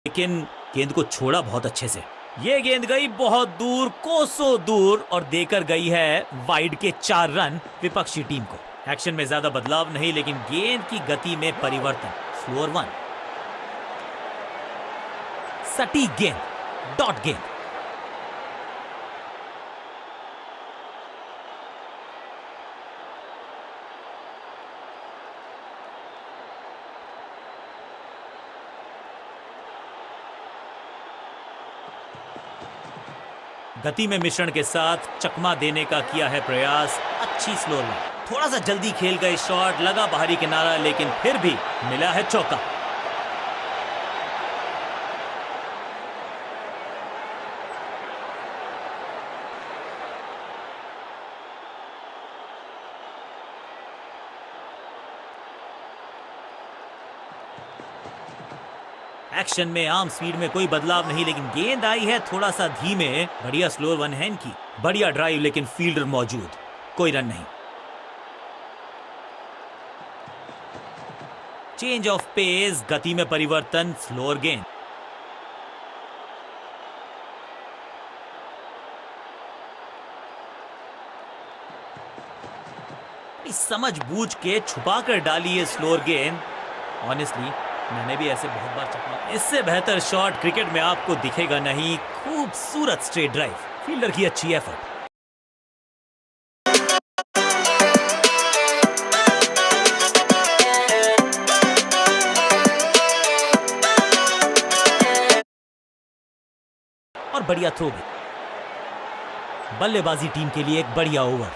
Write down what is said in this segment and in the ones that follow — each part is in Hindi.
लेकिन गेंद को छोड़ा बहुत अच्छे से। ये गेंद गई बहुत दूर, कोसों दूर, और देकर गई है वाइड के 4 रन विपक्षी टीम को। एक्शन में ज्यादा बदलाव नहीं, लेकिन गेंद की गति में परिवर्तन। फ्लोर 1, सटीक गेंद, डॉट गेंद। गति में मिश्रण के साथ चकमा देने का किया है प्रयास। अच्छी स्लो लाइन, थोड़ा सा जल्दी खेल गए शॉट, लगा बाहरी किनारा, लेकिन फिर भी मिला है चौका। एक्शन में आर्म स्पीड में कोई बदलाव नहीं, लेकिन गेंद आई है थोड़ा सा धीमे। बढ़िया स्लोअर वन हैंड की, बढ़िया ड्राइव, लेकिन फील्डर मौजूद, कोई रन नहीं। चेंज ऑफ पेस, गति में परिवर्तन, स्लोअर गेंद। समझ बूझ के छुपा कर डाली है स्लोअर गेंद। ऑनेस्टली मैंने भी ऐसे बहुत बार चकमा। इससे बेहतर शॉट क्रिकेट में आपको दिखेगा नहीं। खूबसूरत स्ट्रेट ड्राइव, फील्डर की अच्छी एफर्ट। और बढ़िया थ्रो भी। बल्लेबाजी टीम के लिए एक बढ़िया ओवर।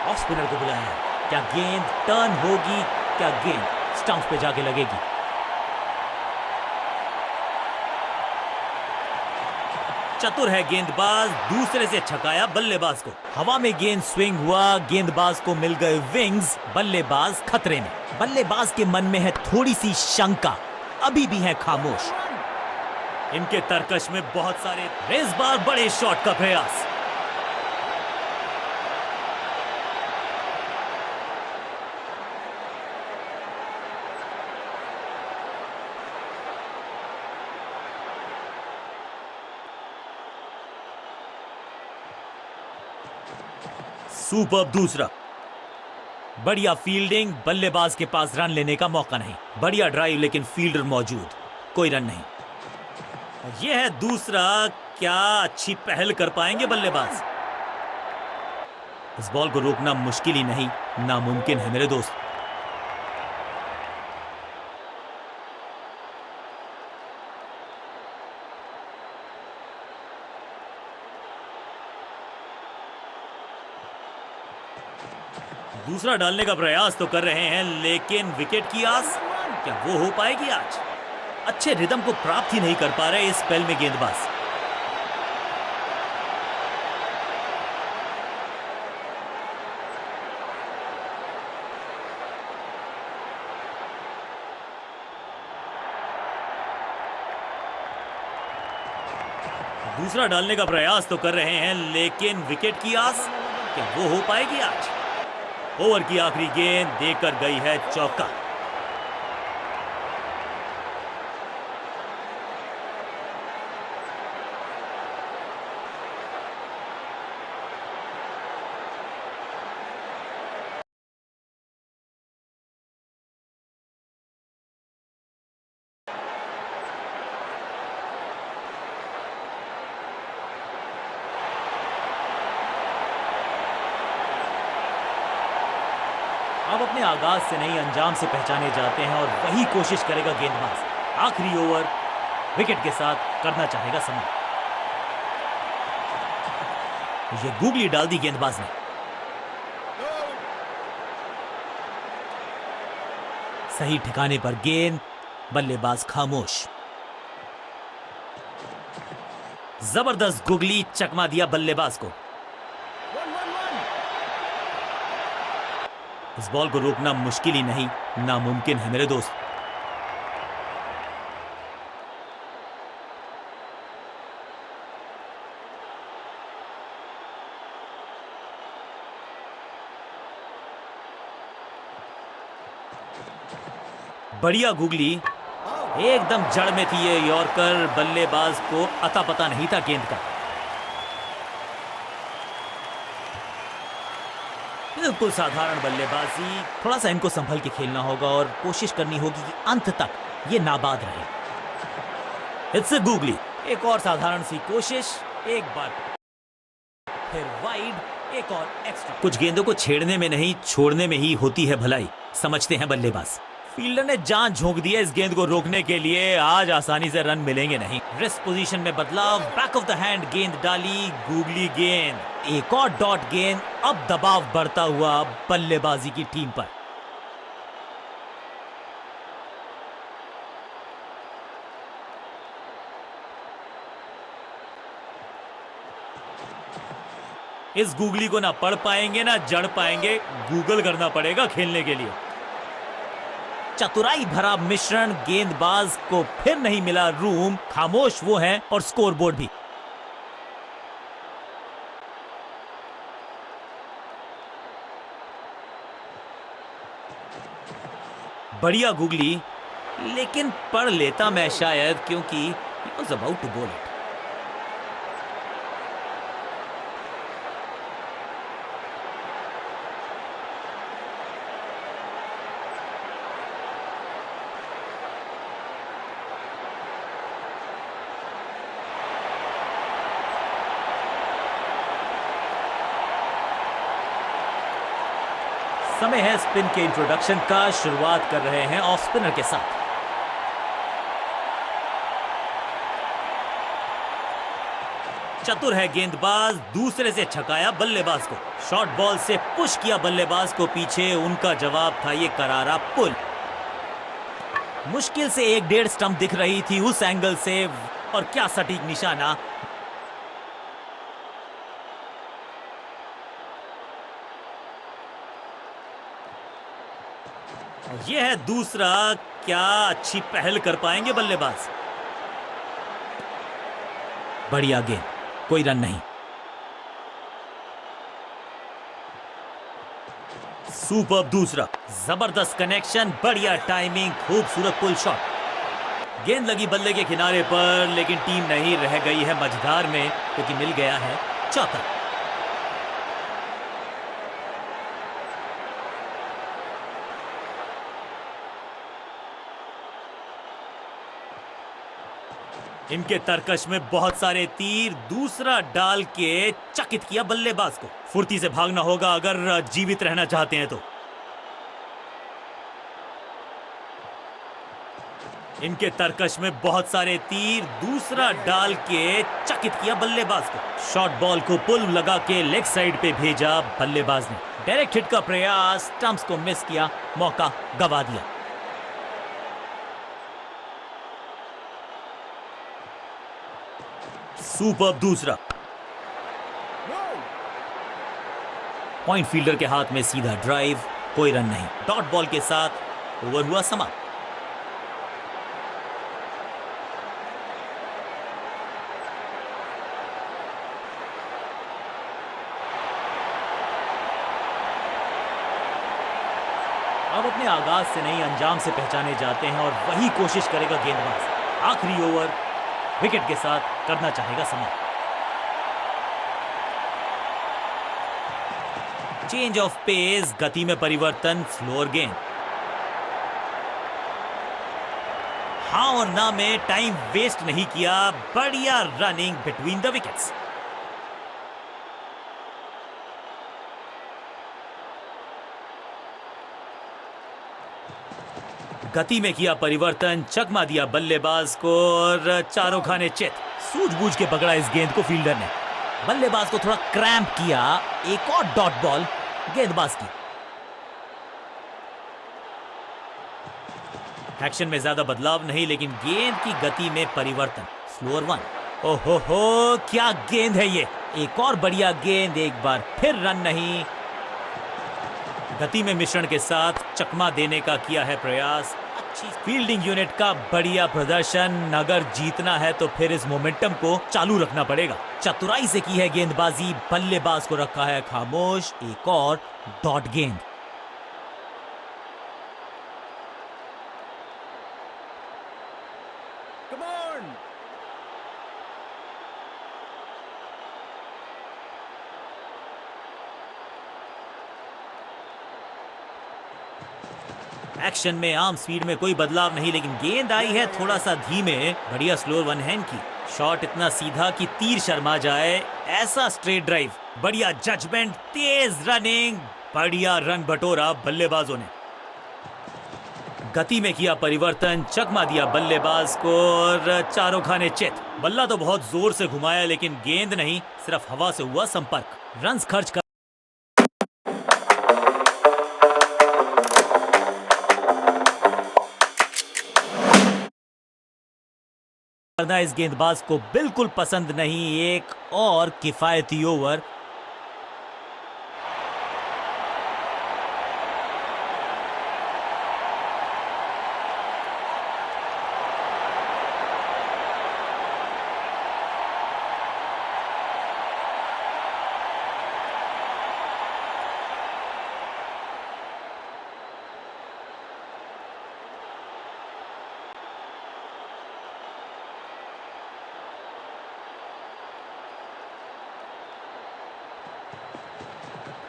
ऑफ स्पिनर को बुलाया है। क्या गेंद टर्न होगी? क्या गेंद स्टंप पे जाके लगेगी? चतुर है गेंदबाज, दूसरे से छकाया बल्लेबाज को। हवा में गेंद स्विंग हुआ, गेंदबाज को मिल गए विंग्स, बल्लेबाज खतरे में। बल्लेबाज के मन में है थोड़ी सी शंका, अभी भी है खामोश। इनके तरकश में बहुत सारे। इस बार बड़े शॉट का प्रयास। सुपर दूसरा। बढ़िया फील्डिंग, बल्लेबाज के पास रन लेने का मौका नहीं। बढ़िया ड्राइव, लेकिन फील्डर मौजूद, कोई रन नहीं। यह है दूसरा। क्या अच्छी पहल कर पाएंगे बल्लेबाज? इस बॉल को रोकना मुश्किल ही नहीं, नामुमकिन है मेरे दोस्त। दूसरा डालने का प्रयास तो कर रहे हैं, लेकिन विकेट की आस, क्या वो हो पाएगी आज? अच्छे रिदम को प्राप्त ही नहीं कर पा रहे इस स्पेल में गेंदबाज। दूसरा डालने का प्रयास तो कर रहे हैं, लेकिन विकेट की आस, क्या वो हो पाएगी आज? ओवर की आखिरी गेंद देकर गई है चौका। अब अपने आगाज से नहीं, अंजाम से पहचाने जाते हैं, और वही कोशिश करेगा गेंदबाज। आखिरी ओवर विकेट के साथ करना चाहेगा समाप्त। ये गूगली डाल दी गेंदबाज ने। सही ठिकाने पर गेंद, बल्लेबाज खामोश। जबरदस्त गुगली, चकमा दिया बल्लेबाज को। इस बॉल को रोकना मुश्किल ही नहीं, नामुमकिन है मेरे दोस्त। बढ़िया गुगली, एकदम जड़ में थी ये यॉर्कर, बल्लेबाज को अता पता नहीं था गेंद का। बिल्कुल साधारण बल्लेबाजी, थोड़ा सा इनको संभल के खेलना होगा और कोशिश करनी होगी कि अंत तक ये नाबाद रहे। इट्स अ गुगली, एक और साधारण सी कोशिश, एक बार फिर वाइड, एक और एक्स्ट्रा। कुछ गेंदों को छेड़ने में नहीं, छोड़ने में ही होती है भलाई, समझते हैं बल्लेबाज। फील्डर ने जान झोंक दी है इस गेंद को रोकने के लिए, आज आसानी से रन मिलेंगे नहीं। रिस्ट पोजीशन में बदलाव, बैक ऑफ द हैंड गेंद डाली, गूगली गेंद, एक और डॉट गेंद। अब दबाव बढ़ता हुआ बल्लेबाजी की टीम पर। इस गूगली को ना पढ़ पाएंगे ना जड़ पाएंगे, गूगल करना पड़ेगा खेलने के लिए। चतुराई भरा मिश्रण, गेंदबाज को फिर नहीं मिला रूम, खामोश वो हैं और स्कोरबोर्ड भी। बढ़िया गुगली, लेकिन पढ़ लेता मैं शायद, क्योंकि he was about to bowl it। समय है स्पिन के इंट्रोडक्शन का, शुरुआत कर रहे हैं ऑफ स्पिनर के साथ। चतुर है गेंदबाज, दूसरे से छकाया बल्लेबाज को, शॉर्ट बॉल से पुश किया बल्लेबाज को पीछे, उनका जवाब था ये करारा पुल। मुश्किल से 1.5 स्टंप दिख रही थी उस एंगल से, और क्या सटीक निशाना। यह है दूसरा, क्या अच्छी पहल कर पाएंगे बल्लेबाज। बढ़िया गेंद, कोई रन नहीं। सुपर दूसरा, जबरदस्त कनेक्शन, बढ़िया टाइमिंग, खूबसूरत पुल शॉट। गेंद लगी बल्ले के किनारे पर, लेकिन टीम नहीं रह गई है मझधार में, क्योंकि मिल गया है चौका। इनके तरकश में बहुत सारे तीर, दूसरा डाल के चकित किया बल्लेबाज को। फुर्ती से भागना होगा अगर जीवित रहना चाहते हैं तो। इनके तरकश में बहुत सारे तीर, दूसरा डाल के चकित किया बल्लेबाज को। शॉर्ट बॉल को पुल लगा के लेग साइड पे भेजा बल्लेबाज ने। डायरेक्ट हिट का प्रयास, स्टंप्स को मिस किया, मौका गवा दिया। सुपर दूसरा, पॉइंट फील्डर के हाथ में सीधा ड्राइव, कोई रन नहीं। डॉट बॉल के साथ ओवर हुआ समाप्त। अब अपने आगाज से नहीं अंजाम से पहचाने जाते हैं, और वही कोशिश करेगा गेंदबाज। आखिरी ओवर विकेट के साथ करना चाहेगा समाप्त। चेंज ऑफ पेस, गति में परिवर्तन, स्लोअर गेंद। हाँ और ना में टाइम वेस्ट नहीं किया, बढ़िया रनिंग बिटवीन द विकेट्स। गति में किया परिवर्तन, चकमा दिया बल्लेबाज को, और चारों खाने चित। सूझबूझ के पकड़ा इस गेंद को फील्डर ने। बल्लेबाज को थोड़ा क्रैम्प किया, एक और डॉट बॉल गेंदबाज की। एक्शन में ज्यादा बदलाव नहीं, लेकिन गेंद की गति में परिवर्तन। Slower one. ओहो हो, क्या गेंद है ये। एक और बढ़िया गेंद, एक बार फिर रन नहीं। गति में मिश्रण के साथ चकमा देने का किया है प्रयास। अच्छी फील्डिंग यूनिट का बढ़िया प्रदर्शन। अगर जीतना है तो फिर इस मोमेंटम को चालू रखना पड़ेगा। चतुराई से की है गेंदबाजी, बल्लेबाज को रखा है खामोश। एक और डॉट गेंद। एक्शन में आर्म स्पीड में कोई बदलाव नहीं, लेकिन गेंद आई है थोड़ा सा धीमे। बढ़िया स्लोअर वन हैंड की शॉट, इतना सीधा कि तीर शर्मा जाए, ऐसा स्ट्रेट ड्राइव, बढ़िया जजमेंट, तेज रनिंग, बढ़िया रन बटोरा बल्लेबाजों ने। गति में किया परिवर्तन, चकमा दिया बल्लेबाज को और चारों खाने चित। बल्ला तो बहुत जोर से घुमाया लेकिन गेंद नहीं, सिर्फ हवा से हुआ संपर्क। रन्स खर्च कर करना इस गेंदबाज को बिल्कुल पसंद नहीं। एक और किफायती ओवर।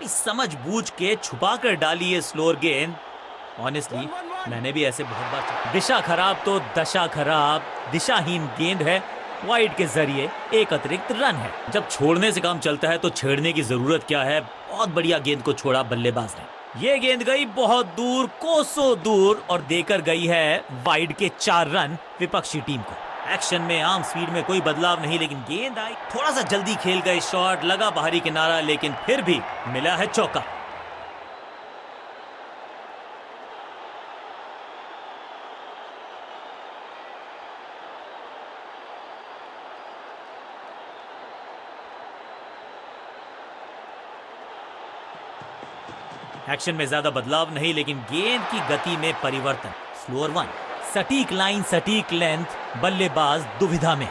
समझ बूझ के छुपा कर डाली है स्लोअर गेंद। ऑनेस्टली मैंने भी ऐसे बहुत बार। दिशा खराब तो दशा खराब, दिशाहीन गेंद है, वाइड के जरिए एक अतिरिक्त रन है। जब छोड़ने से काम चलता है तो छेड़ने की जरूरत क्या है। बहुत बढ़िया गेंद को छोड़ा बल्लेबाज ने। ये गेंद गई बहुत दूर, कोसों दूर, और देकर गई है वाइड के 4 रन विपक्षी टीम को। एक्शन में आर्म स्पीड में कोई बदलाव नहीं, लेकिन गेंद आई थोड़ा सा जल्दी, खेल गए शॉट, लगा बाहरी किनारा, लेकिन फिर भी मिला है चौका। एक्शन में ज्यादा बदलाव नहीं, लेकिन गेंद की गति में परिवर्तन। स्लोअर वन, सटीक लाइन, सटीक लेंथ, बल्लेबाज दुविधा में।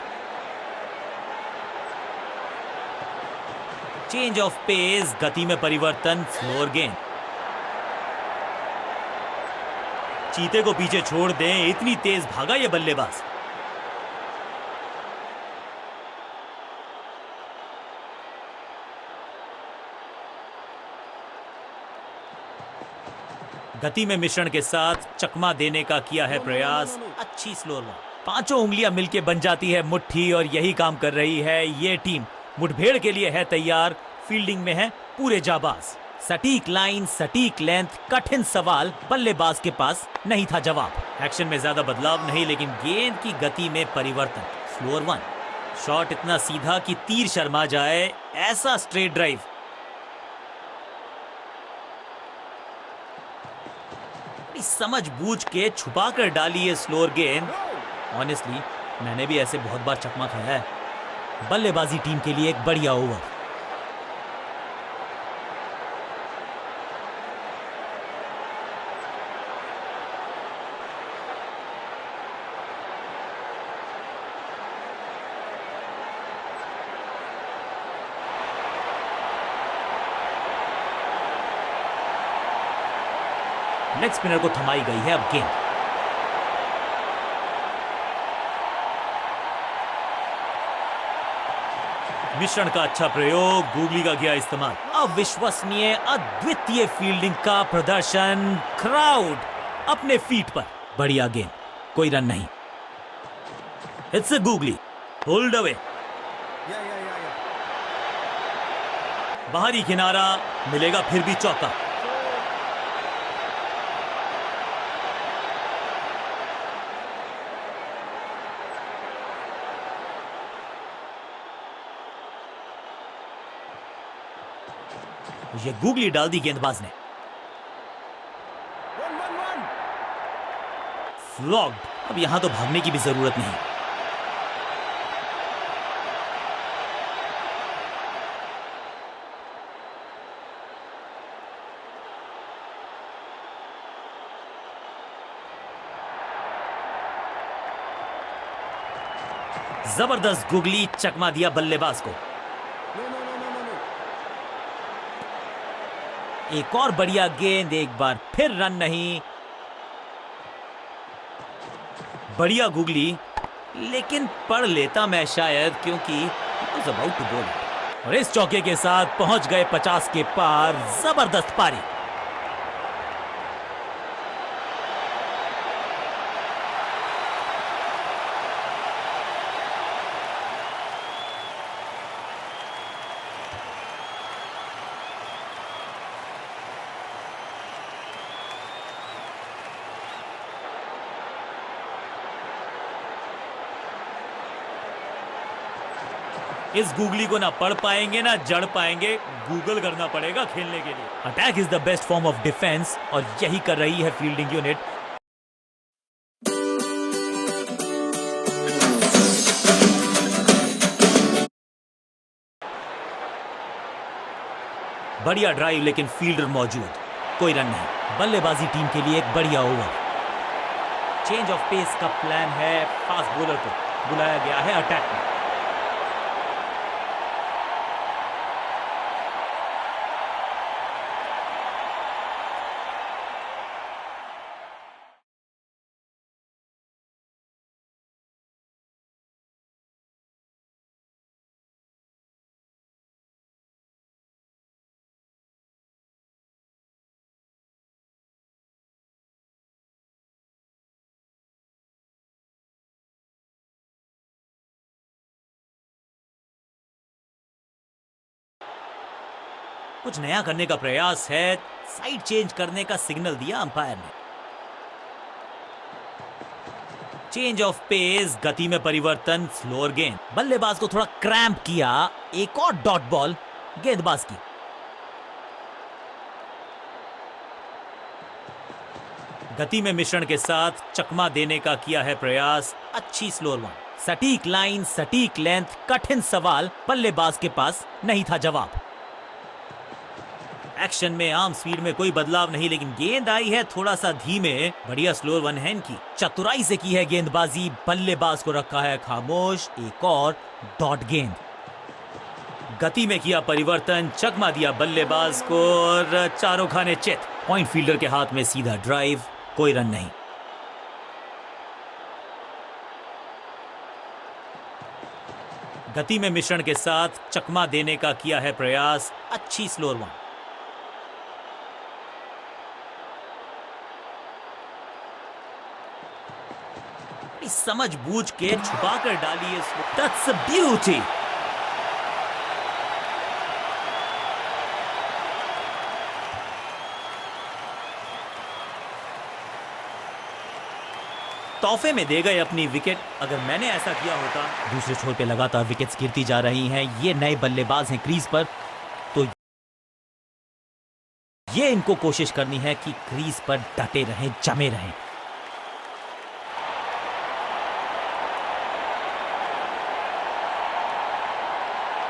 चेंज ऑफ पेस, गति में परिवर्तन, स्लोअर गेंद। चीते को पीछे छोड़ दें, इतनी तेज भागा ये बल्लेबाज। गति में मिश्रण के साथ चकमा देने का किया है प्रयास। अच्छी स्लोअर वन। पांचों उंगलियां मिलके बन जाती है मुट्ठी, और यही काम कर रही है ये टीम। मुठभेड़ के लिए है तैयार, फील्डिंग में है पूरे जाबाज। सटीक लाइन, सटीक लेंथ, कठिन सवाल, बल्लेबाज के पास नहीं था जवाब। एक्शन में ज्यादा बदलाव नहीं, लेकिन गेंद की गति में परिवर्तन। स्लोअर वन, शॉट इतना सीधा कि तीर शर्मा जाए, ऐसा स्ट्रेट ड्राइव। समझ बूझ के छुपा कर डाली है स्लोअर गेंद। ऑनेस्टली मैंने भी ऐसे बहुत बार चकमा खाया है। बल्लेबाजी टीम के लिए एक बढ़िया ओवर। लेग स्पिनर को थमाई गई है अब गेंद। मिश्रण का अच्छा प्रयोग, गूगली का किया इस्तेमाल। अविश्वसनीय, अद्वितीय फील्डिंग का प्रदर्शन, क्राउड अपने फीट पर। बढ़िया गेंद, कोई रन नहीं। It's a googly, hold away. बाहरी किनारा, मिलेगा फिर भी चौका। ये गूगली डाल दी गेंदबाज ने। फ्लॉग्ड। अब यहां तो भागने की भी जरूरत नहीं। जबरदस्त गूगली, चकमा दिया बल्लेबाज को। एक और बढ़िया गेंद, एक बार फिर रन नहीं। बढ़िया गूगली, लेकिन पढ़ लेता मैं शायद, क्योंकि was about to bowl it। और इस चौके के साथ पहुंच गए 50 के पार। जबरदस्त पारी। इस गूगली को ना पढ़ पाएंगे ना जड़ पाएंगे, गूगल करना पड़ेगा खेलने के लिए। Attack is the best form of defence और यही कर रही है फील्डिंग यूनिट। बढ़िया ड्राइव लेकिन फील्डर मौजूद, कोई रन नहीं। बल्लेबाजी टीम के लिए एक बढ़िया ओवर। चेंज ऑफ पेस का प्लान है, फास्ट बॉलर को बुलाया गया है अटैक में। कुछ नया करने का प्रयास है, साइड चेंज करने का सिग्नल दिया अंपायर ने। चेंज ऑफ पेस, गति में परिवर्तन, स्लोअर गेंद। बल्लेबाज को थोड़ा क्रैम्प किया, एक और डॉट बॉल गेंदबाज की। गति में मिश्रण के साथ चकमा देने का किया है प्रयास, अच्छी स्लोअर वन। सटीक लाइन, सटीक लेंथ, कठिन सवाल, बल्लेबाज के पास नहीं था जवाब। एक्शन में आर्म स्पीड में कोई बदलाव नहीं, लेकिन गेंद आई है थोड़ा सा धीमे। बढ़िया स्लोअर वन हैंड की, चतुराई से की है गेंदबाजी, बल्लेबाज को रखा है खामोश। एक और डॉट गेंद। गति में किया परिवर्तन, चकमा दिया बल्लेबाज को और चारों खाने चित। पॉइंट फील्डर के हाथ में सीधा ड्राइव, कोई रन नहीं। गति में मिश्रण के साथ चकमा देने का किया है प्रयास, अच्छी स्लोअर वन। समझ बूझ के छुपा कर डाली है, दैट्स अ ब्यूटी। तोहफे में दे गए अपनी विकेट। अगर मैंने ऐसा किया होता। दूसरे छोर पे लगातार विकेट्स गिरती जा रही हैं। ये नए बल्लेबाज हैं क्रीज पर, तो ये इनको कोशिश करनी है कि क्रीज पर डटे रहें, जमे रहें।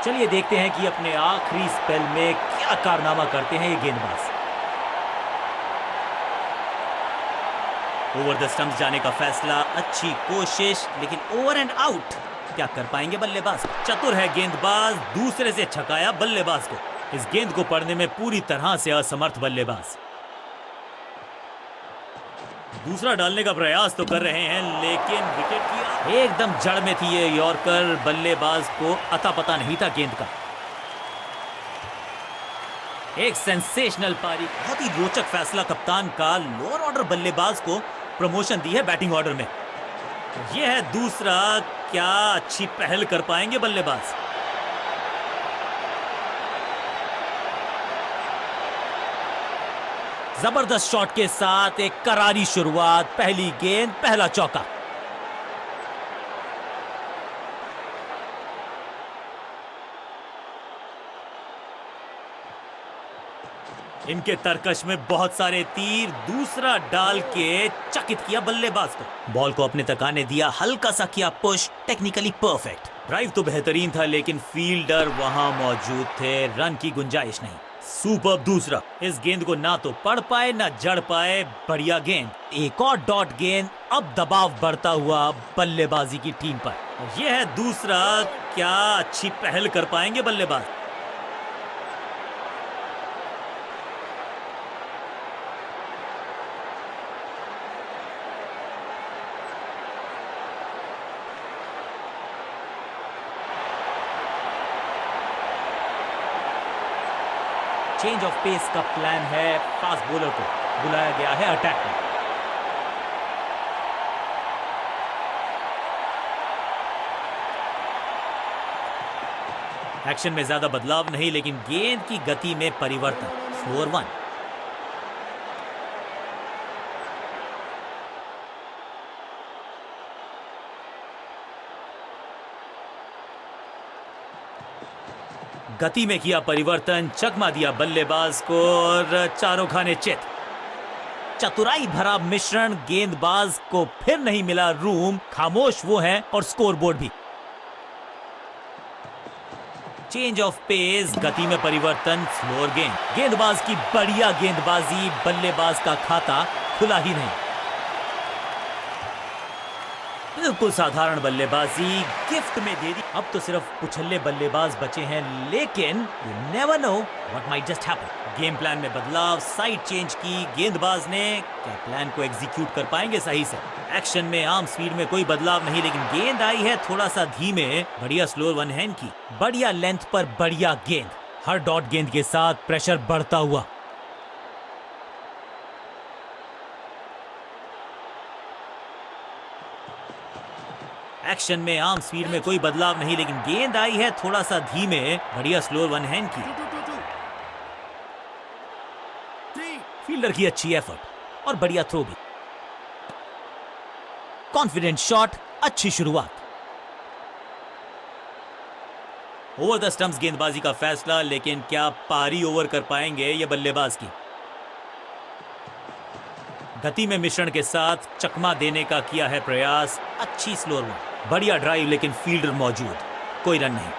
चलिए देखते हैं कि अपने आखिरी स्पेल में क्या कारनामा करते हैं ये गेंदबाज। ओवर द स्टंप्स जाने का फैसला, अच्छी कोशिश, लेकिन ओवर एंड आउट। क्या कर पाएंगे बल्लेबाज? चतुर है गेंदबाज, दूसरे से छकाया बल्लेबाज को। इस गेंद को पढ़ने में पूरी तरह से असमर्थ बल्लेबाज। दूसरा डालने का प्रयास तो कर रहे हैं, लेकिन विकेट किया। एकदम जड़ में थी ये यॉर्कर, बल्लेबाज को अता पता नहीं था गेंद का। एक सेंसेशनल पारी, बहुत ही रोचक फैसला कप्तान का। लोअर ऑर्डर बल्लेबाज को प्रमोशन दी है बैटिंग ऑर्डर में। यह है दूसरा। क्या अच्छी पहल कर पाएंगे बल्लेबाज? जबरदस्त शॉट के साथ एक करारी शुरुआत, पहली गेंद, पहला चौका। इनके तरकश में बहुत सारे तीर, दूसरा डाल के चकित किया बल्लेबाज को। बॉल को अपने तक आने दिया, हल्का सा किया पुश, टेक्निकली परफेक्ट। ड्राइव तो बेहतरीन था, लेकिन फील्डर वहां मौजूद थे, रन की गुंजाइश नहीं। सुपर दूसरा। इस गेंद को ना तो पढ़ पाए ना जड़ पाए, बढ़िया गेंद। एक और डॉट गेंद, अब दबाव बढ़ता हुआ बल्लेबाजी की टीम पर। यह है दूसरा। क्या अच्छी पहल कर पाएंगे बल्लेबाज? चेंज ऑफ पेस का प्लान है, फास्ट बॉलर को बुलाया गया है अटैक में। एक्शन में ज्यादा बदलाव नहीं, लेकिन गेंद की गति में परिवर्तन। 4-1। गति में किया परिवर्तन, चकमा दिया बल्लेबाज को और चारों खाने चित। चतुराई भरा मिश्रण, गेंदबाज को फिर नहीं मिला रूम, खामोश वो है और स्कोरबोर्ड भी। चेंज ऑफ पेस, गति में परिवर्तन, स्लोअर गेंद। गेंदबाज की बढ़िया गेंदबाजी, बल्लेबाज का खाता खुला ही नहीं। बिल्कुल साधारण बल्लेबाजी गिफ्ट में दे दी। अब तो सिर्फ उछल्ले बल्लेबाज बचे हैं, लेकिन you never know what might just happen. Game plan में बदलाव, साइड चेंज की गेंदबाज ने। क्या प्लान को एग्जीक्यूट कर पाएंगे सही से? एक्शन में आर्म स्पीड में कोई बदलाव नहीं, लेकिन गेंद आई है थोड़ा सा धीमे। बढ़िया स्लोअर वन हैंड की, बढ़िया लेंथ पर बढ़िया गेंद। हर डॉट गेंद के साथ प्रेशर बढ़ता हुआ। एक्शन में आर्म स्पीड में कोई बदलाव नहीं, लेकिन गेंद आई है थोड़ा सा धीमे। बढ़िया स्लोअर वन हैंड की। फील्डर की अच्छी एफर्ट और बढ़िया थ्रो भी। कॉन्फिडेंट शॉट, अच्छी शुरुआत। ओवर द स्टंप्स गेंदबाजी का फैसला, लेकिन क्या पारी ओवर कर पाएंगे ये बल्लेबाज की? गति में मिश्रण के साथ चकमा देने का किया है प्रयास। अच्छी स्लोअर वन, बढ़िया ड्राइव, लेकिन फील्डर मौजूद, कोई रन नहीं।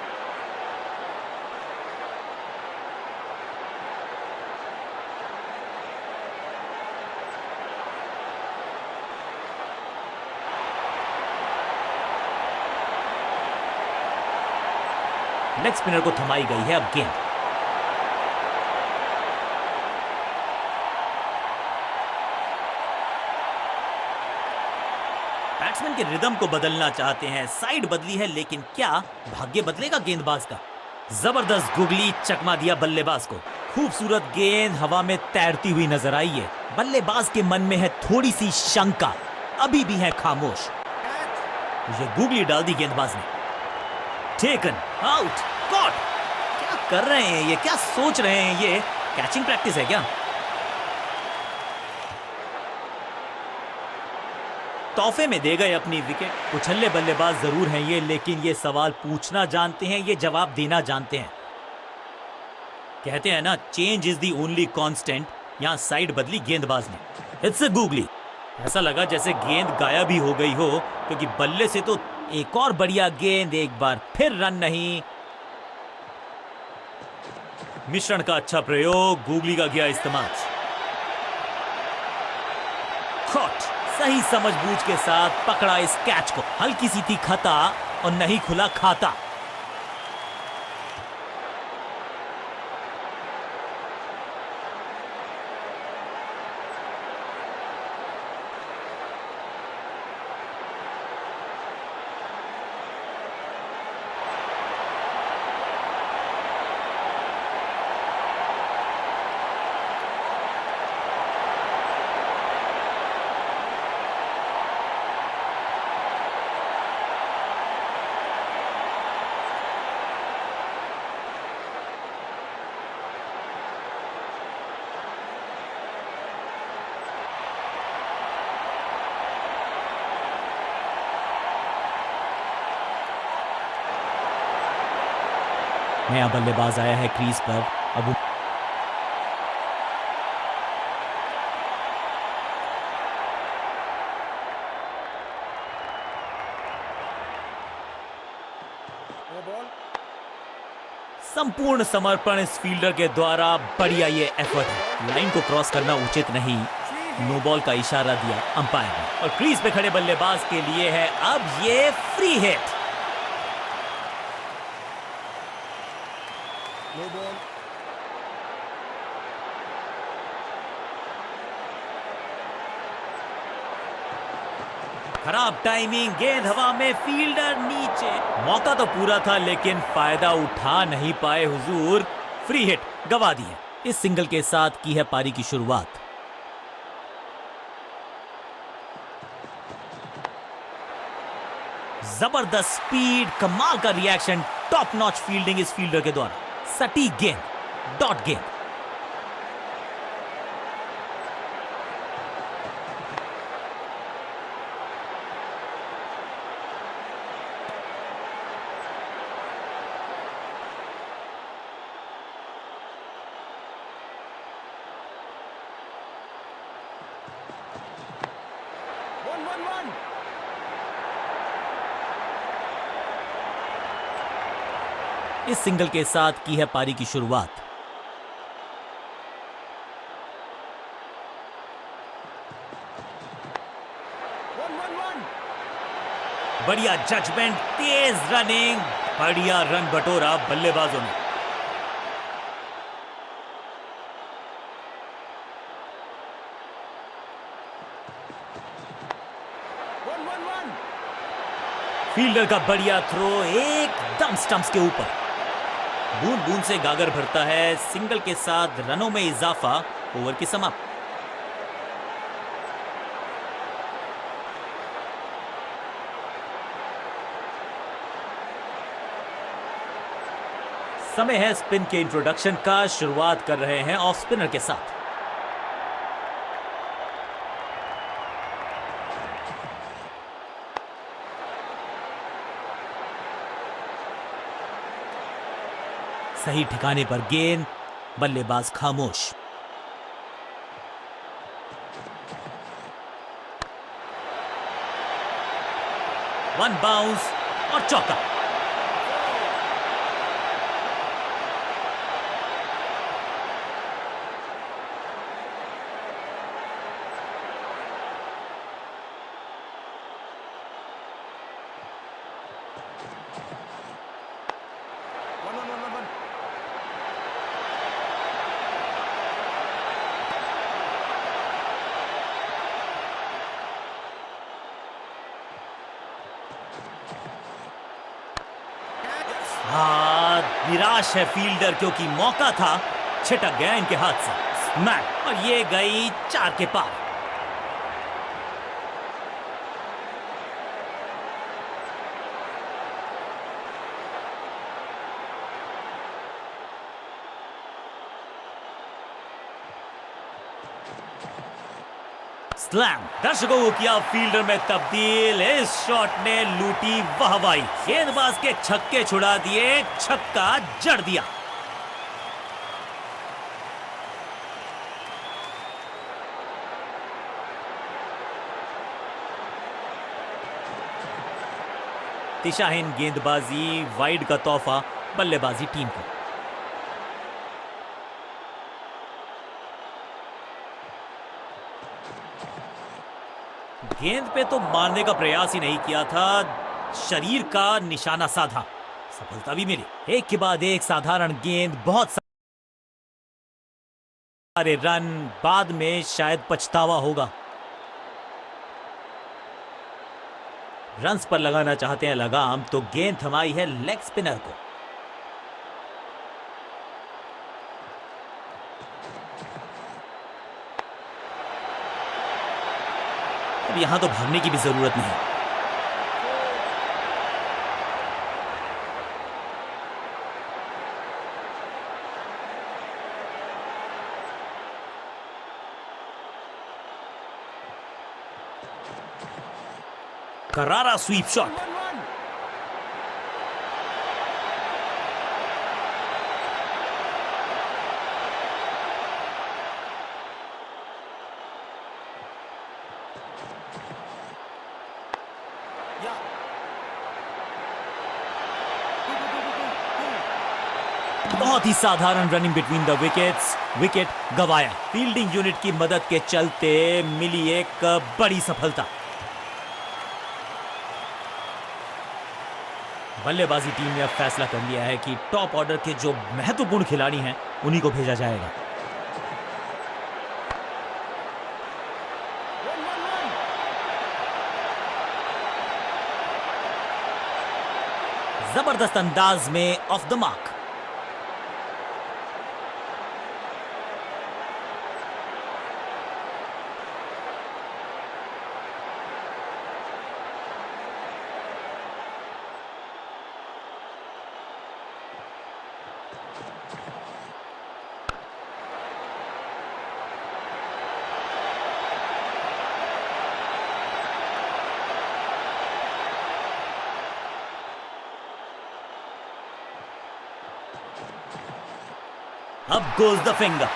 लेग स्पिनर को थमाई गई है अब गेंद। बैट्समैन के रिदम को बदलना चाहते हैं, साइड बदली है, लेकिन क्या भाग्य बदलेगा गेंदबाज का? जबरदस्त गुगली, चकमा दिया बल्लेबाज को। खूबसूरत गेंद हवा में तैरती हुई नजर आई है। बल्लेबाज के मन में है थोड़ी सी शंका, अभी भी है खामोश। ये गुगली डाल दी गेंदबाज ने। Taken, out, caught. क्या कर रहे हैं ये? क्या सोच रहे हैं ये? कैचिंग प्रैक्टिस है क्या? तोहफे में दे गए अपनी विकेट। उछल्ले बल्लेबाज जरूर हैं ये, लेकिन ये सवाल पूछना जानते हैं, ये जवाब देना जानते हैं। कहते हैं ना, change is the only constant. यहां साइड बदली गेंदबाज ने। It's a googly. ऐसा लगा जैसे गेंद गायब ही हो गई हो, क्योंकि बल्ले से तो एक और बढ़िया गेंद, एक बार फिर रन नहीं। मिश्रण का अच्छा प्रयोग, गुगली का गया इस्तेमाल। कॉट, सही समझबूझ के साथ पकड़ा इस कैच को। हल्की सी थी खता और नहीं खुला खाता। नया बल्लेबाज आया है क्रीज पर। अब संपूर्ण समर्पण इस फील्डर के द्वारा। बढ़िया ये एफर्ट है। लाइन को क्रॉस करना उचित नहीं। नो बॉल का इशारा दिया अंपायर ने, और क्रीज पे खड़े बल्लेबाज के लिए है अब ये फ्री हिट। खराब टाइमिंग, गेंद हवा में, फील्डर नीचे। मौका तो पूरा था, लेकिन फायदा उठा नहीं पाए हुजूर। फ्री हिट गवा दी है। इस सिंगल के साथ की है पारी की शुरुआत। जबरदस्त स्पीड, कमाल का रिएक्शन, टॉप नॉच फील्डिंग इस फील्डर के द्वारा। सटीक गेंद, डॉट गेंद। इस सिंगल के साथ की है पारी की शुरुआत। बढ़िया जजमेंट, तेज रनिंग, बढ़िया रन बटोरा बल्लेबाजों ने। फील्डर का बढ़िया थ्रो एकदम स्टंप्स के ऊपर। बूंद बूंद से गागर भरता है। सिंगल के साथ रनों में इजाफा। ओवर की समाप्ति। समय है स्पिन के इंट्रोडक्शन का। शुरुआत कर रहे हैं ऑफ स्पिनर के साथ। सही ठिकाने पर गेंद, बल्लेबाज खामोश। वन बाउंस और चौका। निराश है फील्डर क्योंकि मौका था, छिटक गया इनके हाथ से। स्मैक, और ये गई 4 के पार। स्लैम, दर्शकों को किया फील्डर में तब्दील। इस शॉट ने लूटी वाहवाही। गेंदबाज के छक्के छुड़ा दिए, छक्का जड़ दिया। दिशाहीन गेंदबाजी, वाइड का तोहफा बल्लेबाजी टीम को। गेंद पे तो मारने का प्रयास ही नहीं किया था, शरीर का निशाना साधा, सफलता भी मिली। एक के बाद एक साधारण गेंद, बहुत सारे रन, बाद में शायद पछतावा होगा। रन्स पर लगाना चाहते हैं लगाम, तो गेंद थमाई है लेग स्पिनर को। अब यहां तो भागने की भी जरूरत नहीं। करारा स्वीप शॉट। बहुत ही साधारण running between the wickets, wicket गवाया। फील्डिंग यूनिट की मदद के चलते मिली एक बड़ी सफलता। बल्लेबाजी टीम ने अब फैसला कर लिया है कि टॉप ऑर्डर के जो महत्वपूर्ण खिलाड़ी हैं उन्हीं को भेजा जाएगा। जबरदस्त अंदाज में ऑफ द मार्क। अब गोज द फिंगर।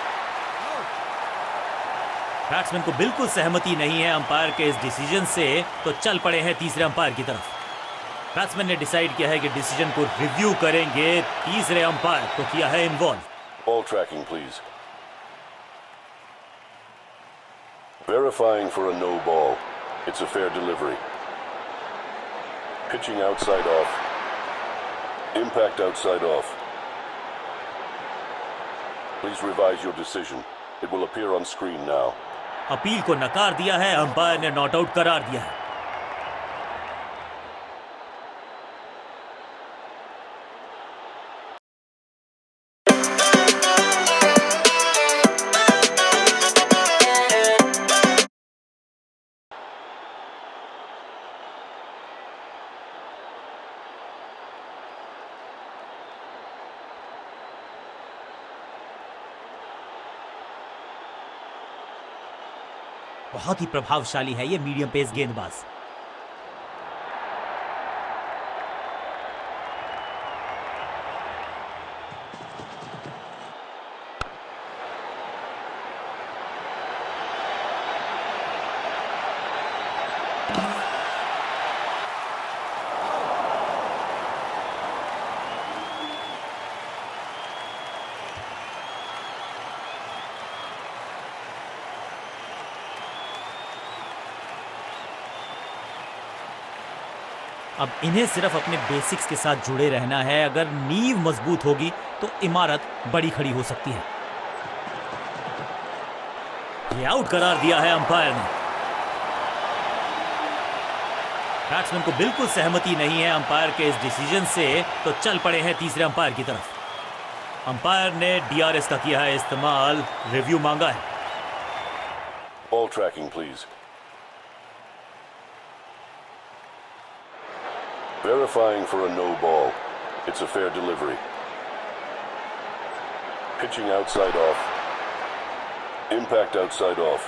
बैट्समैन को बिल्कुल सहमति नहीं है अंपायर के इस डिसीजन से, तो चल पड़े हैं तीसरे अंपायर की तरफ। बैट्समैन ने डिसाइड किया है कि डिसीजन को रिव्यू करेंगे। तीसरे अंपायर को किया है involve. Ball tracking, please. Verifying for a no ball. It's a fair delivery. Pitching outside off. Impact outside off. Please revise your decision. It will appear on screen now. Appeal को नकार दिया है, अंपायर ने नॉट आउट करार दिया है। बहुत ही प्रभावशाली है ये मीडियम पेस गेंदबाज। अब इन्हें सिर्फ अपने बेसिक्स के साथ जुड़े रहना है। अगर नींव मजबूत होगी तो इमारत बड़ी खड़ी हो सकती है। ये आउट करार दिया है अंपायर ने। बैट्समैन को बिल्कुल सहमति नहीं है अंपायर के इस डिसीजन से, तो चल पड़े हैं तीसरे अंपायर की तरफ। अंपायर ने डीआरएस का किया है इस्तेमाल, रिव्यू मांगा है। Ball tracking, please. Verifying for a no ball. It's a fair delivery. Pitching outside off. Impact outside off.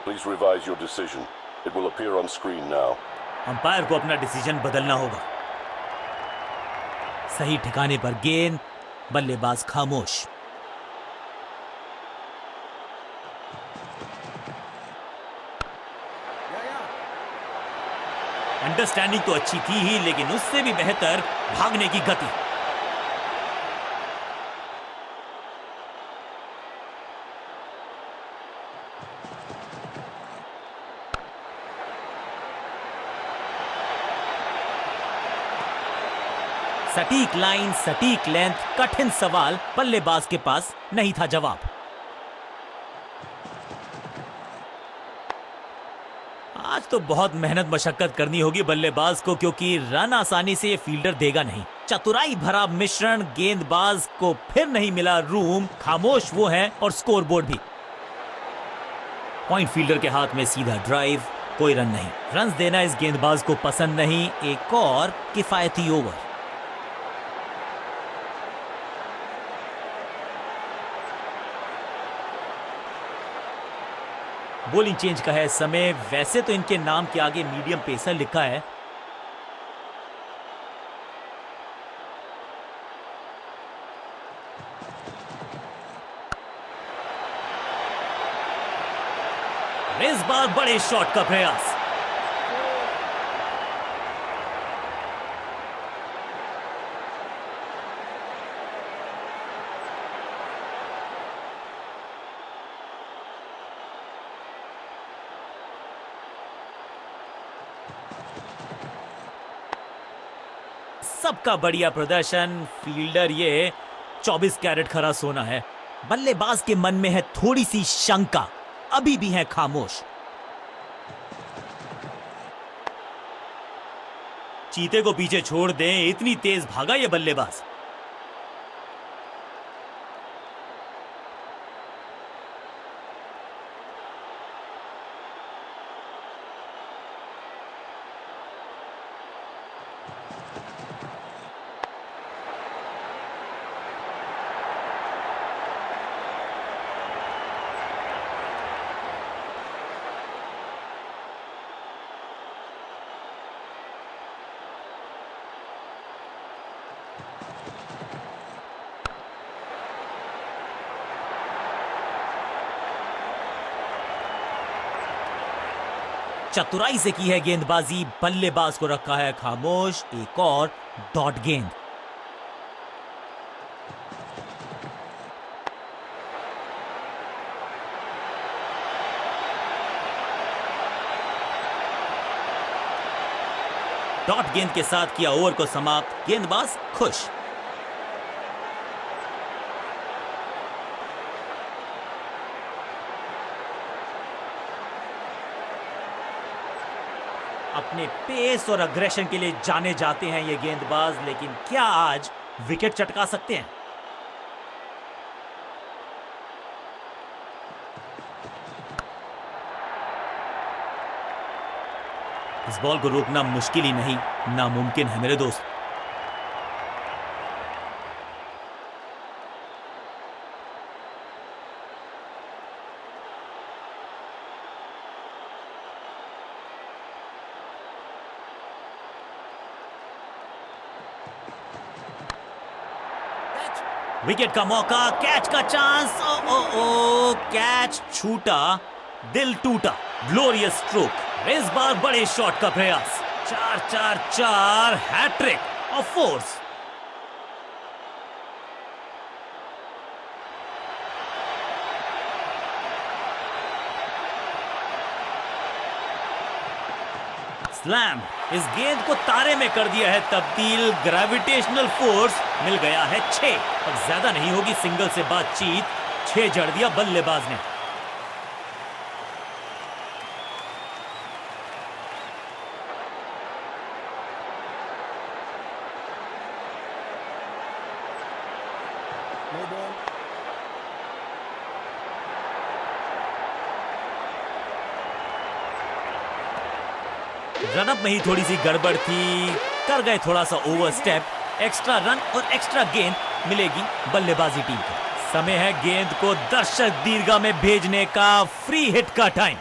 Please revise your decision. It will appear on screen now. Umpire को अपना डिसीजन बदलना होगा। सही ठिकाने पर गेंद, बल्लेबाज खामोश। अंडरस्टैंडिंग तो अच्छी थी ही, लेकिन उससे भी बेहतर भागने की गति। सटीक लाइन, सटीक लेंथ, कठिन सवाल, बल्लेबाज के पास नहीं था जवाब। आज तो बहुत मेहनत मशक्कत करनी होगी बल्लेबाज को, क्योंकि रन आसानी से ये फील्डर देगा नहीं। चतुराई भरा मिश्रण, गेंदबाज को फिर नहीं मिला रूम, खामोश वो है और स्कोर बोर्ड भी। पॉइंट फील्डर के हाथ में सीधा ड्राइव, कोई रन नहीं। रन देना इस गेंदबाज को पसंद नहीं। एक और किफायती ओवर। बॉलिंग चेंज का है समय। वैसे तो इनके नाम के आगे मीडियम पेसर लिखा है। इस बार बड़े शॉट का प्रयास। सबका बढ़िया प्रदर्शन। फील्डर ये 24 कैरेट खरा सोना है। बल्लेबाज के मन में है थोड़ी सी शंका, अभी भी है खामोश। चीते को पीछे छोड़ दें, इतनी तेज भागा ये बल्लेबाज। चतुराई से की है गेंदबाजी, बल्लेबाज को रखा है खामोश। एक और डॉट गेंद। डॉट गेंद के साथ किया ओवर को समाप्त। गेंदबाज खुश। अपने पेस और अग्रेशन के लिए जाने जाते हैं ये गेंदबाज, लेकिन क्या आज विकेट चटका सकते हैं? इस बॉल को रोकना मुश्किल ही नहीं, नामुमकिन है मेरे दोस्त। विकेट का मौका, कैच का चांस। ओ ओ ओ, कैच छूटा, दिल टूटा। Glorious stroke. इस बार बड़े शॉट का प्रयास। 4-4-4 हैट्रिक ऑफ फोर्स। स्लैम। इस गेंद को तारे में कर दिया है तब्दील। ग्रेविटेशनल फोर्स मिल गया है 6। अब ज्यादा नहीं होगी सिंगल से बातचीत। 6 जड़ दिया बल्लेबाज ने। रनअप में ही थोड़ी सी गड़बड़ थी, कर गए थोड़ा सा ओवर स्टेप। एक्स्ट्रा रन और एक्स्ट्रा गेंद मिलेगी बल्लेबाजी टीम को। समय है गेंद को दर्शक दीर्घा में भेजने का। फ्री हिट का टाइम।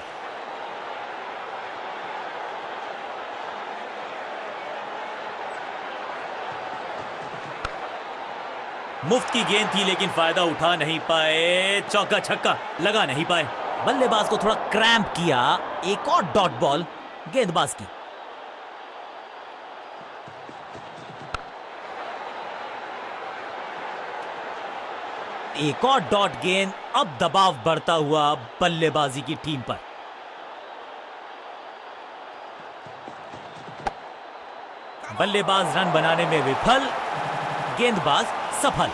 मुफ्त की गेंद थी लेकिन फायदा उठा नहीं पाए। चौका छक्का लगा नहीं पाए। बल्लेबाज को थोड़ा क्रैम्प किया। एक और डॉट बॉल गेंदबाज की। एक और डॉट गेंद। अब दबाव बढ़ता हुआ बल्लेबाजी की टीम पर। बल्लेबाज रन बनाने में विफल, गेंदबाज सफल।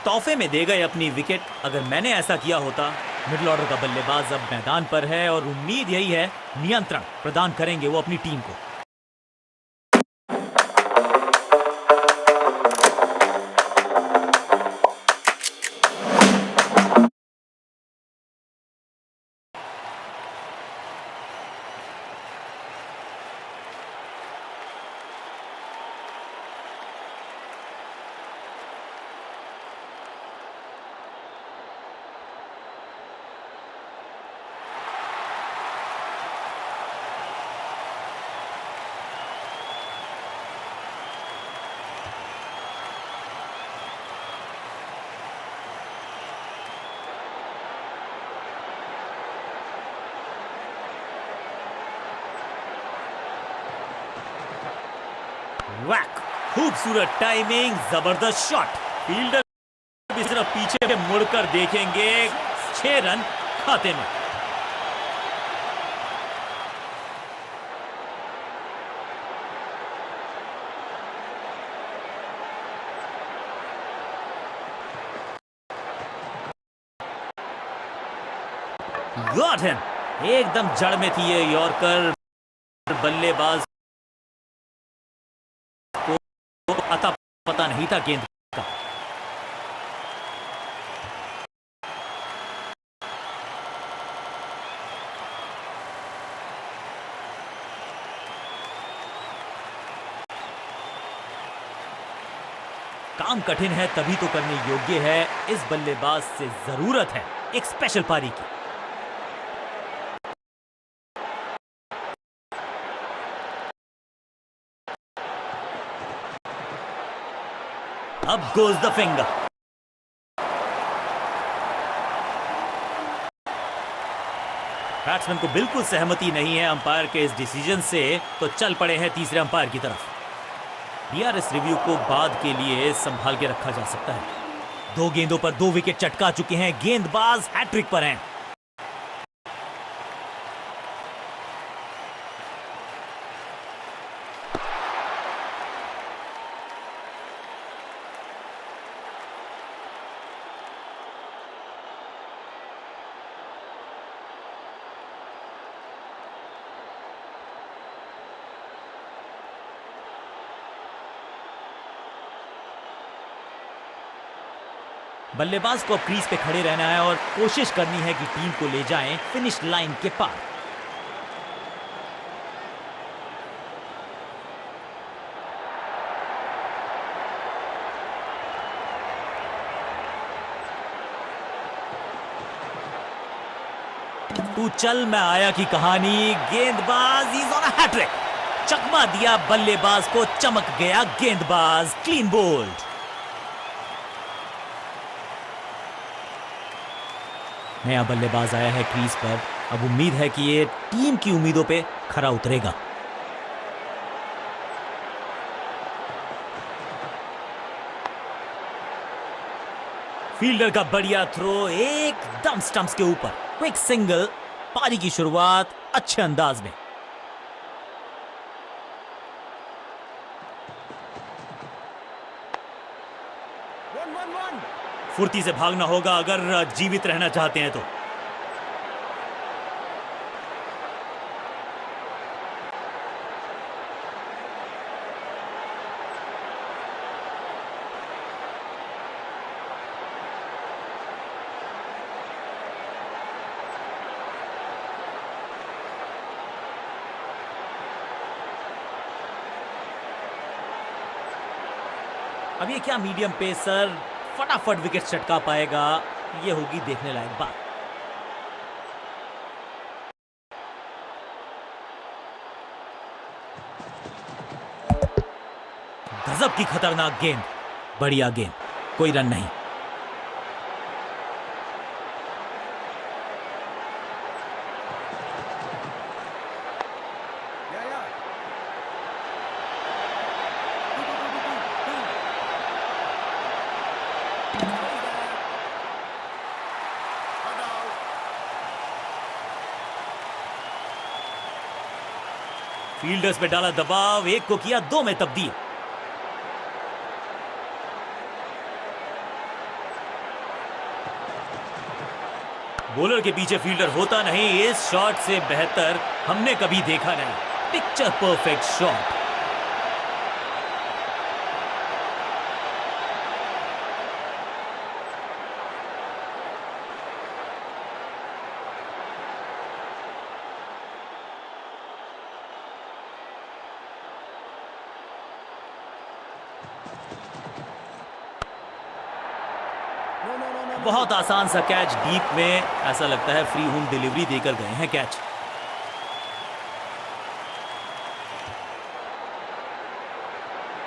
तोहफे में दे गए अपनी विकेट। अगर मैंने ऐसा किया होता। मिडिल ऑर्डर का बल्लेबाज अब मैदान पर है और उम्मीद यही है नियंत्रण प्रदान करेंगे वो अपनी टीम को। वैक। खूबसूरत टाइमिंग, जबरदस्त शॉट। फील्डर भी सिर्फ पीछे मुड़कर देखेंगे। 6 रन खाते में। Got him. एकदम जड़ में थी ये यॉर्कर। बल्लेबाज को अता पता नहीं था गेंद का। काम कठिन है तभी तो करने योग्य है। इस बल्लेबाज से जरूरत है एक स्पेशल पारी की। अब गोज द फिंगर। बैट्समैन को बिल्कुल सहमति नहीं है अंपायर के इस डिसीजन से, तो चल पड़े हैं तीसरे अंपायर की तरफ। डीआरएस रिव्यू को बाद के लिए संभाल के रखा जा सकता है। 2 गेंदों पर 2 विकेट चटका चुके हैं, गेंदबाज हैट्रिक पर हैं। बल्लेबाज को अब क्रीज पे खड़े रहना है और कोशिश करनी है कि टीम को ले जाएं फिनिश लाइन के पार। तू चल मैं आया की कहानी, गेंदबाज इज ऑन अ हैट्रिक। चकमा दिया बल्लेबाज को, चमक गया गेंदबाज, क्लीन बोल्ड। नया बल्लेबाज आया है क्रीज पर, अब उम्मीद है कि ये टीम की उम्मीदों पे खरा उतरेगा। फील्डर का बढ़िया थ्रो एकदम स्टंप्स के ऊपर, क्विक सिंगल, पारी की शुरुआत अच्छे अंदाज में। फुर्ती से भागना होगा अगर जीवित रहना चाहते हैं तो। अब ये क्या मीडियम पेसर फटाफट विकेट चटका पाएगा, ये होगी देखने लायक बात। गजब की खतरनाक गेंद, बढ़िया गेंद, कोई रन नहीं। फील्डर्स पे डाला दबाव, एक को किया 2 में तब्दील। बॉलर के पीछे फील्डर होता नहीं, इस शॉट से बेहतर हमने कभी देखा नहीं। Picture perfect shot. बहुत आसान सा कैच डीप में, ऐसा लगता है फ्री होम डिलीवरी देकर गए हैं कैच।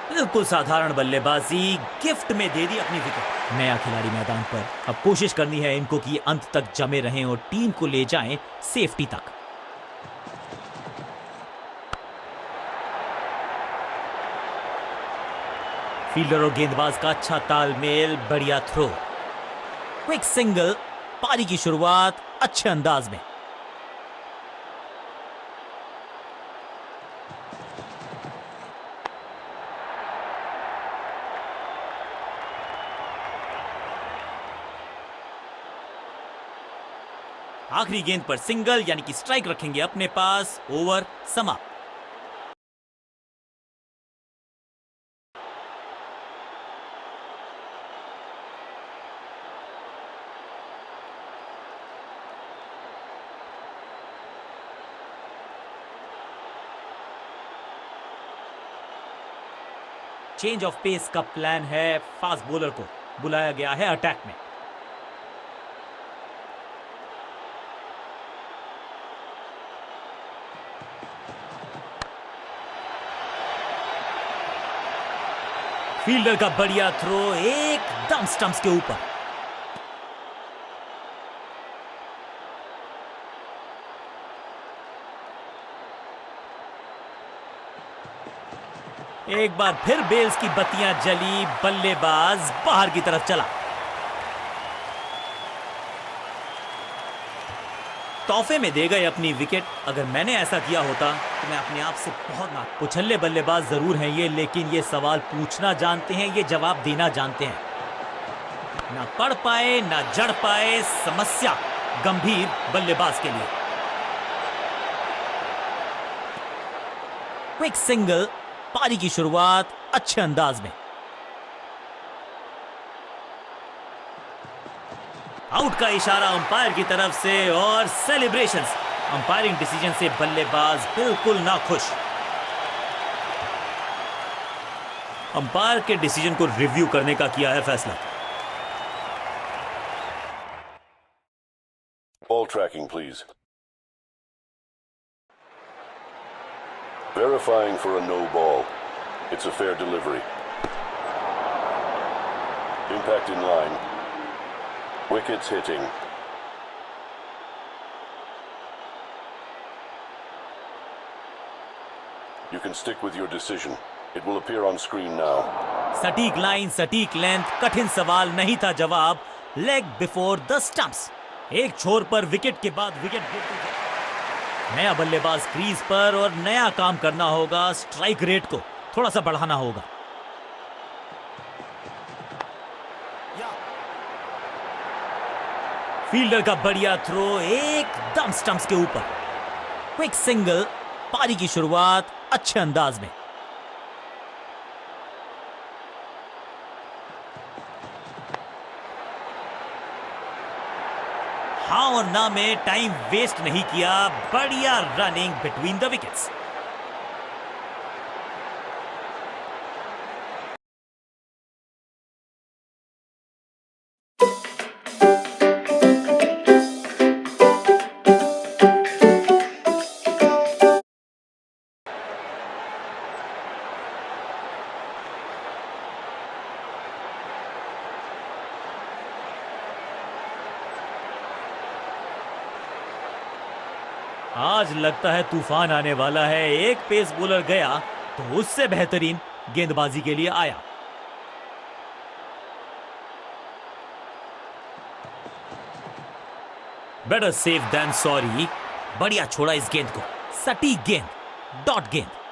बिल्कुल साधारण बल्लेबाजी, गिफ्ट में दे दी अपनी विकेट। नया खिलाड़ी मैदान पर, अब कोशिश करनी है इनको कि अंत तक जमे रहें और टीम को ले जाएं सेफ्टी तक। फील्डर और गेंदबाज का अच्छा तालमेल, बढ़िया थ्रो, क्विक सिंगल, पारी की शुरुआत अच्छे अंदाज में। आखिरी गेंद पर सिंगल यानी कि स्ट्राइक रखेंगे अपने पास, ओवर समाप्त। चेंज ऑफ पेस का प्लान है, फास्ट बॉलर को बुलाया गया है अटैक में। फील्डर का बढ़िया थ्रो एकदम स्टंप्स के ऊपर। एक बार फिर बेल्स की बत्तियां जली, बल्लेबाज बाहर की तरफ चला। तोहफे में दे गए अपनी विकेट। अगर मैंने ऐसा किया होता तो मैं अपने आप से बहुत ना। उछल्ले बल्लेबाज जरूर हैं ये, लेकिन ये सवाल पूछना जानते हैं, ये जवाब देना जानते हैं। ना पढ़ पाए ना जड़ पाए, समस्या गंभीर बल्लेबाज के लिए। क्विक सिंगल, पारी की शुरुआत अच्छे अंदाज में। आउट का इशारा अंपायर की तरफ से और सेलिब्रेशंस। अंपायरिंग डिसीजन से बल्लेबाज बिल्कुल ना खुश। अंपायर के डिसीजन को रिव्यू करने का किया है फैसला। Ball tracking, please. Verifying for a no ball. It's a fair delivery. Impact in line. Wickets hitting. You can stick with your decision. It will appear on screen now. सटीक लाइन, सटीक लेंथ, कठिन सवाल नहीं था जवाब। Leg before the stumps. एक छोर पर विकेट के बाद विकेट गिरती है। नया बल्लेबाज क्रीज पर और नया काम करना होगा। स्ट्राइक रेट को थोड़ा सा बढ़ाना होगा। फील्डर का बढ़िया थ्रो एकदम स्टंप्स के ऊपर। क्विक सिंगल, पारी की शुरुआत अच्छे अंदाज में। हाँ और ना में टाइम वेस्ट नहीं किया। बढ़िया रनिंग बिटवीन द विकेट्स। आज लगता है तूफान आने वाला है। एक पेस बॉलर गया तो उससे बेहतरीन गेंदबाजी के लिए आया। Better safe than sorry. बढ़िया छोड़ा इस गेंद को। सटीक गेंद, डॉट गेंद।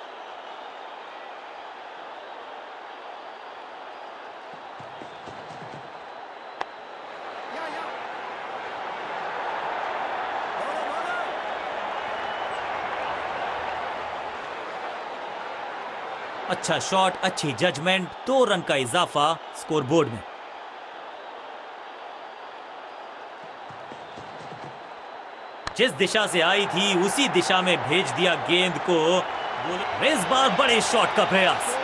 अच्छा शॉट, अच्छी जजमेंट। 2 रन का इजाफा स्कोरबोर्ड में। जिस दिशा से आई थी उसी दिशा में भेज दिया गेंद को। इस बार बड़े शॉट का प्रयास।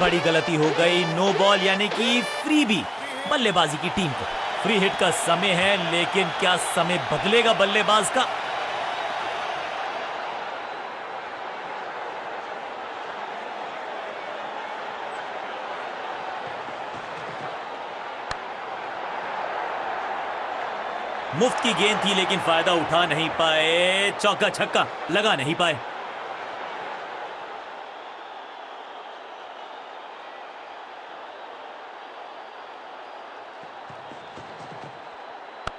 बड़ी गलती हो गई। नो बॉल यानी कि फ्री भी बल्लेबाजी की टीम को। फ्री हिट का समय है, लेकिन क्या समय बदलेगा बल्लेबाज का? मुफ्त की गेंद थी लेकिन फायदा उठा नहीं पाए। चौका छक्का लगा नहीं पाए।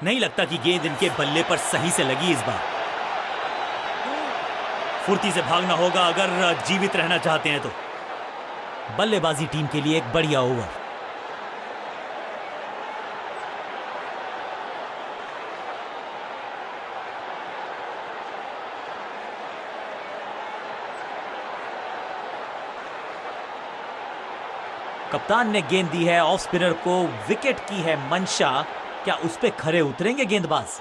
नहीं लगता कि गेंद इनके बल्ले पर सही से लगी इस बार। फुर्ती से भागना होगा अगर जीवित रहना चाहते हैं तो। बल्लेबाजी टीम के लिए एक बढ़िया ओवर। कप्तान ने गेंद दी है ऑफ स्पिनर को, विकेट की है मंशा, क्या उस पे खरे उतरेंगे गेंदबाज?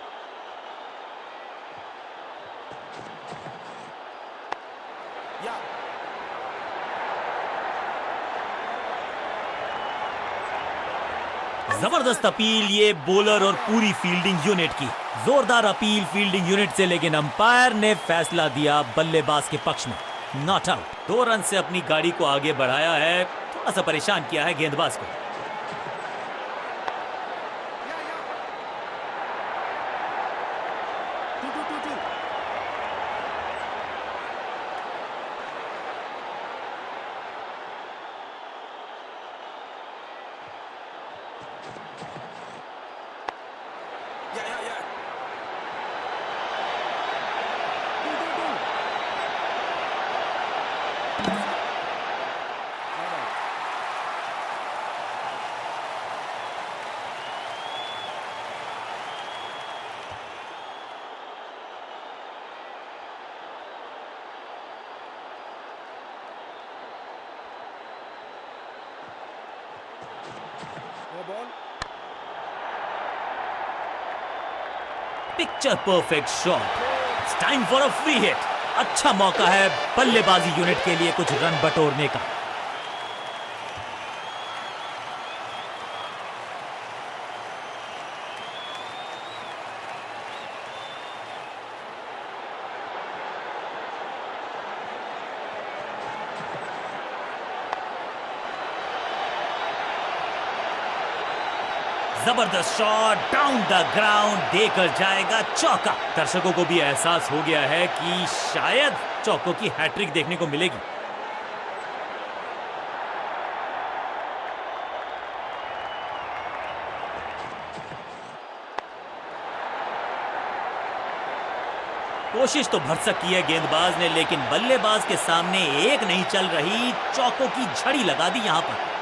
जबरदस्त अपील ये बॉलर और पूरी फील्डिंग यूनिट की, जोरदार अपील फील्डिंग यूनिट से, लेकिन अंपायर ने फैसला दिया बल्लेबाज के पक्ष में, नॉट आउट। 2 रन से अपनी गाड़ी को आगे बढ़ाया है, थोड़ा सा परेशान किया है गेंदबाज को। Picture perfect shot, time for a free hit. अच्छा मौका है बल्लेबाजी यूनिट के लिए कुछ रन बटोरने का। जबरदस्त शॉट डाउन द ग्राउंड, देकर जाएगा चौका। दर्शकों को भी एहसास हो गया है कि शायद चौकों की हैट्रिक देखने को मिलेगी। कोशिश तो भरसक की है गेंदबाज ने, लेकिन बल्लेबाज के सामने एक नहीं चल रही, चौकों की झड़ी लगा दी यहां पर।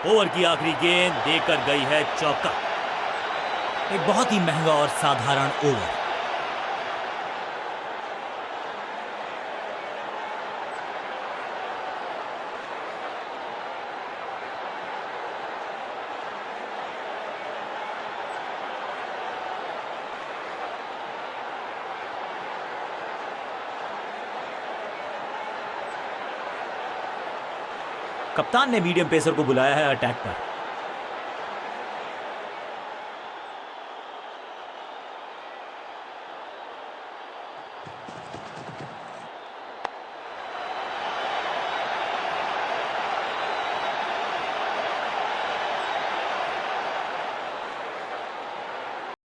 ओवर की आखिरी गेंद देकर गई है चौका। एक बहुत ही महंगा और साधारण ओवर। कप्तान ने मीडियम पेसर को बुलाया है अटैक पर।